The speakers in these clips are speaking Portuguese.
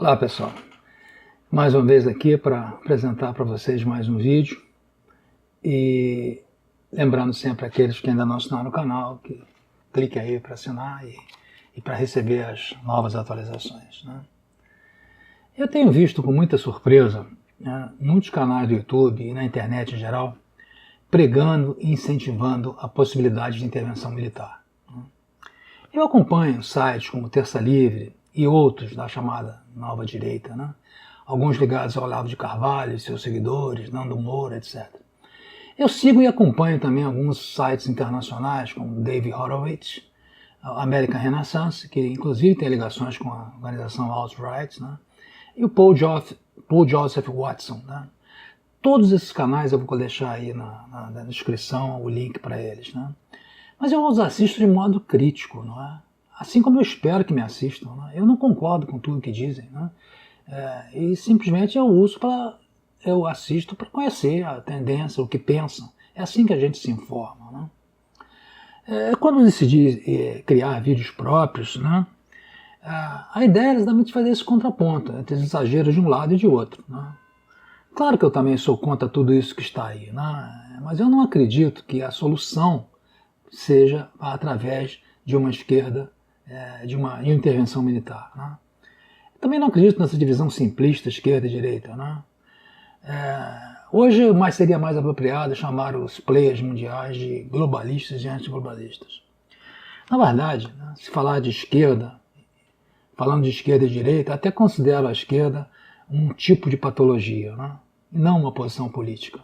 Olá pessoal, mais uma vez aqui para apresentar para vocês mais um vídeo e lembrando sempre aqueles que ainda não estão no canal que clique aí para assinar e para receber as novas atualizações, né? Eu tenho visto com muita surpresa, né, muitos canais do YouTube e na internet em geral pregando e incentivando a possibilidade de intervenção militar, né? Eu acompanho sites como Terça Livre e outros da chamada Nova Direita, né? Alguns ligados ao Olavo de Carvalho e seus seguidores, Nando Moura, etc. Eu sigo e acompanho também alguns sites internacionais, como David Horowitz, American Renaissance, que inclusive tem ligações com a organização Alt-Right, né? E o Paul Joseph Watson, né? Todos esses canais eu vou deixar aí na descrição o link para eles, né? Mas eu os assisto de modo crítico, não é? Assim como eu espero que me assistam, né? Eu não concordo com tudo que dizem, né? E simplesmente eu assisto para conhecer a tendência, o que pensam. É assim que a gente se informa, né? Quando eu decidi criar vídeos próprios, né? A ideia era exatamente fazer esse contraponto entre os exageros de um lado e de outro, né? Claro que eu também sou contra tudo isso que está aí, né? Mas eu não acredito que a solução seja através de uma esquerda, de uma intervenção militar, né? Também não acredito nessa divisão simplista, esquerda e direita, né? Hoje seria mais apropriado chamar os players mundiais de globalistas e antiglobalistas. Na verdade, né, se falar de esquerda, falando de esquerda e direita, até considero a esquerda um tipo de patologia, né? E não uma posição política,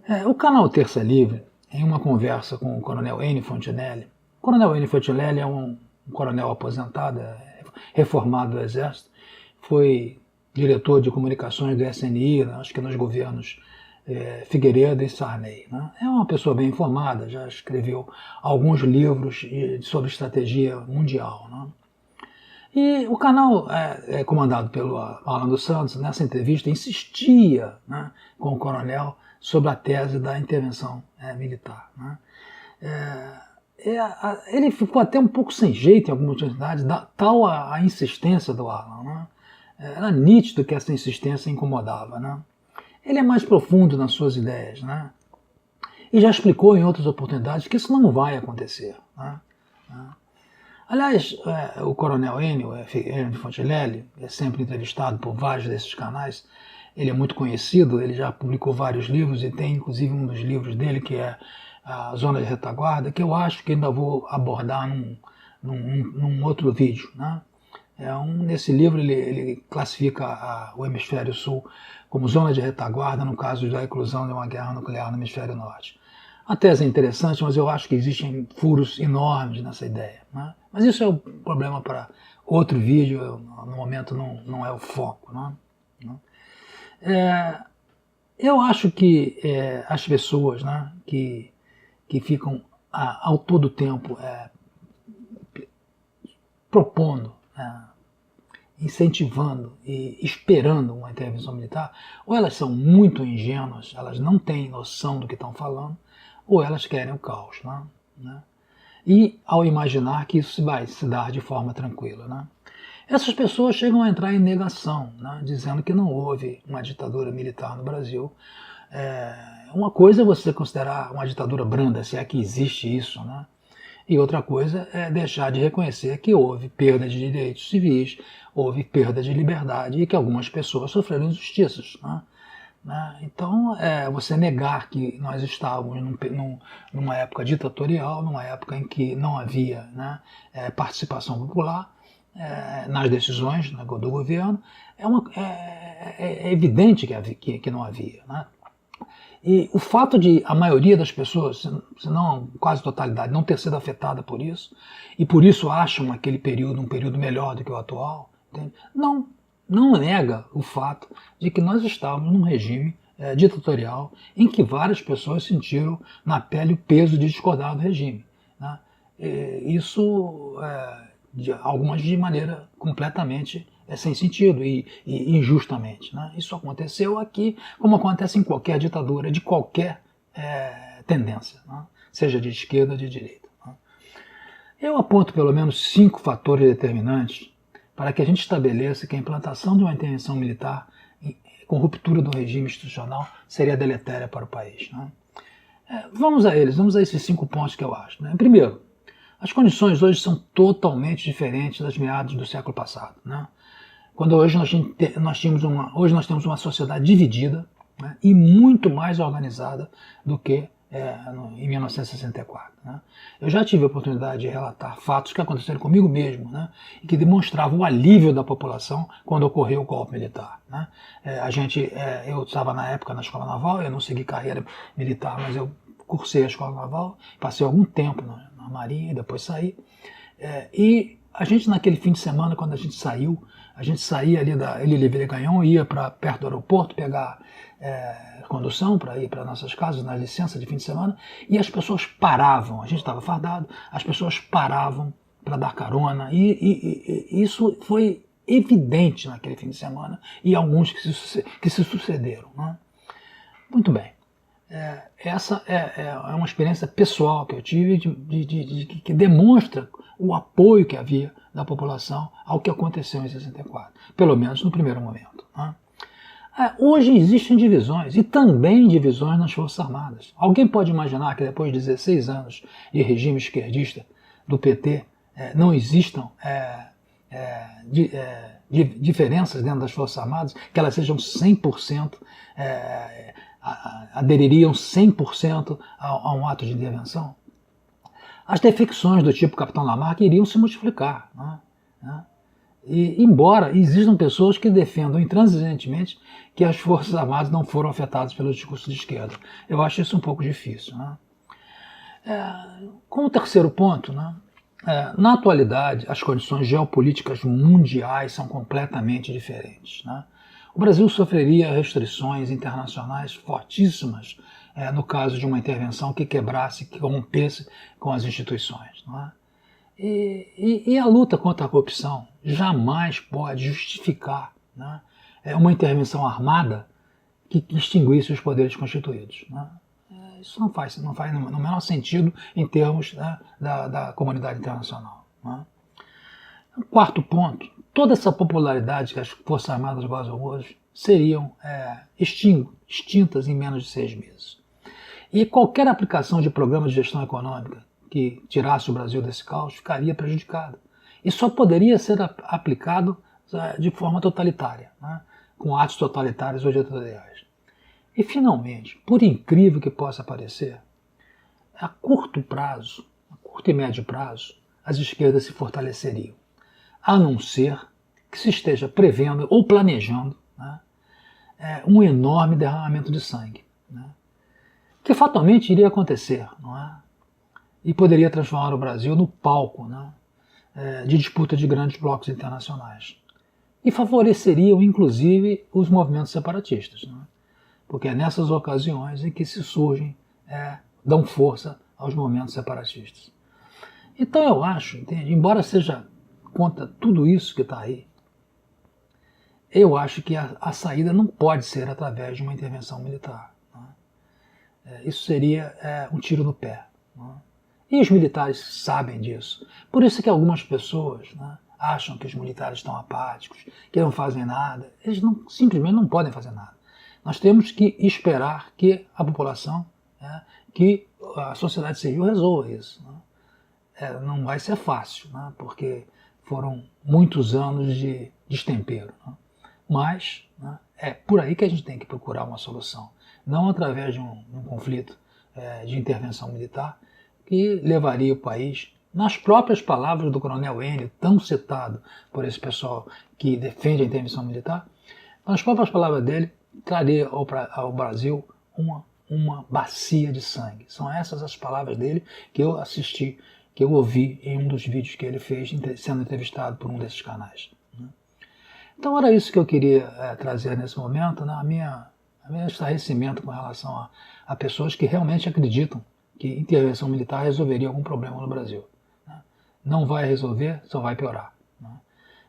né? O canal Terça Livre, em uma conversa com o coronel Enio Fontinelli, o coronel Enio Fontinelli é um coronel aposentado, reformado do Exército, foi diretor de comunicações do SNI, acho que nos governos Figueiredo e Sarney, né? É uma pessoa bem informada, já escreveu alguns livros sobre estratégia mundial, né? E o canal comandado pelo Alan dos Santos, nessa entrevista, insistia, né, com o coronel sobre a tese da intervenção militar, né? Ele ficou até um pouco sem jeito em algumas oportunidades, tal a insistência do Alan, né? Era nítido que essa insistência incomodava, né? Ele é mais profundo nas suas ideias, né? E já explicou em outras oportunidades que isso não vai acontecer, né? Aliás, o coronel Enio Fontinelli é sempre entrevistado por vários desses canais. Ele é muito conhecido, ele já publicou vários livros e tem inclusive um dos livros dele que é a Zona de Retaguarda, que eu acho que ainda vou abordar num outro vídeo, né? Nesse livro ele classifica o Hemisfério Sul como zona de retaguarda no caso da eclosão de uma guerra nuclear no Hemisfério Norte. A tese é interessante, mas eu acho que existem furos enormes nessa ideia, né? Mas isso é um problema para outro vídeo, no momento não é o foco, né? Eu acho que as pessoas, né, que ficam ao todo tempo propondo, incentivando e esperando uma intervenção militar, ou elas são muito ingênuas, elas não têm noção do que estão falando, ou elas querem o caos, né? E ao imaginar que isso vai se dar de forma tranquila, né? Essas pessoas chegam a entrar em negação, né, dizendo que não houve uma ditadura militar no Brasil. Uma coisa é você considerar uma ditadura branda, se é que existe isso, né? E outra coisa é deixar de reconhecer que houve perda de direitos civis, houve perda de liberdade e que algumas pessoas sofreram injustiças, né? Então, você negar que nós estávamos numa época ditatorial, numa época em que não havia, né, participação popular nas decisões, né, do governo, é evidente que não havia, né? E o fato de a maioria das pessoas, se não quase totalidade, não ter sido afetada por isso, e por isso acham aquele período um período melhor do que o atual, entende? Não nega o fato de que nós estávamos num regime ditatorial em que várias pessoas sentiram na pele o peso de discordar do regime, né? Isso, algumas de maneira completamente sem sentido e injustamente, né? Isso aconteceu aqui, como acontece em qualquer ditadura, de qualquer tendência, né? Seja de esquerda ou de direita, né? Eu aponto pelo menos 5 fatores determinantes para que a gente estabeleça que a implantação de uma intervenção militar com ruptura do regime institucional seria deletéria para o país. Né? Vamos a esses 5 pontos que eu acho. Né? Primeiro, as condições hoje são totalmente diferentes das meados do século passado. Né? Quando hoje nós temos uma sociedade dividida, né, e muito mais organizada do que em 1964. Né? Eu já tive a oportunidade de relatar fatos que aconteceram comigo mesmo, né, e que demonstravam o alívio da população quando ocorreu o golpe militar. Né? Eu estava na época na Escola Naval, eu não segui carreira militar, mas eu cursei a Escola Naval, passei algum tempo na Marinha e depois saí. E a gente, naquele fim de semana, quando a gente saía ali da Ilha Livre-Gagnon, ia para perto do aeroporto pegar condução para ir para nossas casas, na licença de fim de semana, e as pessoas paravam, a gente estava fardado, as pessoas paravam para dar carona, e isso foi evidente naquele fim de semana, e alguns que se sucederam. Né? Muito bem. Essa é uma experiência pessoal que eu tive que demonstra o apoio que havia da população ao que aconteceu em 64, pelo menos no primeiro momento. Né? Hoje existem divisões, e também divisões nas Forças Armadas. Alguém pode imaginar que depois de 16 anos de regime esquerdista do PT, não existam diferenças dentro das Forças Armadas, que elas sejam 100%, adeririam 100% a um ato de intervenção? As defecções do tipo Capitão Lamarck iriam se multiplicar. Né? E, embora existam pessoas que defendam intransigentemente que as Forças Armadas não foram afetadas pelo discurso de esquerda. Eu acho isso um pouco difícil. Né? Como terceiro ponto, né? Na atualidade, as condições geopolíticas mundiais são completamente diferentes. Né? O Brasil sofreria restrições internacionais fortíssimas no caso de uma intervenção que quebrasse, que rompesse com as instituições. Não é? E a luta contra a corrupção jamais pode justificar, né, uma intervenção armada que extinguisse os poderes constituídos. Né? Isso não faz no menor sentido em termos, né, da comunidade internacional. Né? Quarto ponto, toda essa popularidade que as Forças Armadas gozam hoje seriam extintas em menos de 6 meses. E qualquer aplicação de programa de gestão econômica que tirasse o Brasil desse caos ficaria prejudicada. E só poderia ser aplicado de forma totalitária, né, com atos totalitários ou ditatoriais. E, finalmente, por incrível que possa parecer, a curto e médio prazo, as esquerdas se fortaleceriam, a não ser que se esteja prevendo ou planejando, né, um enorme derramamento de sangue, né, que fatalmente iria acontecer, não é? E poderia transformar o Brasil no palco, né, de disputa de grandes blocos internacionais. E favoreceriam, inclusive, os movimentos separatistas, né? Porque é nessas ocasiões em que se surgem, dão força aos movimentos separatistas. Então eu acho, entende? Embora seja contra tudo isso que está aí, eu acho que a saída não pode ser através de uma intervenção militar. Né? Isso seria um tiro no pé. Né? E os militares sabem disso. Por isso que algumas pessoas, né, acham que os militares estão apáticos, que não fazem nada. Eles simplesmente não podem fazer nada. Nós temos que esperar que a população, né, que a sociedade civil resolva isso. Né? Não vai ser fácil, né, porque foram muitos anos de destempero. Né? Mas, né, é por aí que a gente tem que procurar uma solução. Não através de um conflito de intervenção militar, que levaria o país, nas próprias palavras do Coronel Enio, tão citado por esse pessoal que defende a intervenção militar, nas próprias palavras dele, traria ao Brasil uma bacia de sangue. São essas as palavras dele que eu assisti, que eu ouvi em um dos vídeos que ele fez, sendo entrevistado por um desses canais. Então era isso que eu queria trazer nesse momento, né? A minha estarrecimento com relação a pessoas que realmente acreditam que intervenção militar resolveria algum problema no Brasil. Né? Não vai resolver, só vai piorar. Né?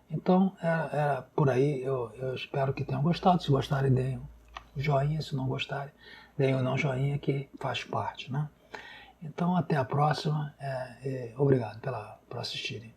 Então, por aí, eu espero que tenham gostado. Se gostarem, deem um joinha. Se não gostarem, deem um não joinha, que faz parte. Né? Então, até a próxima. Obrigado por assistirem.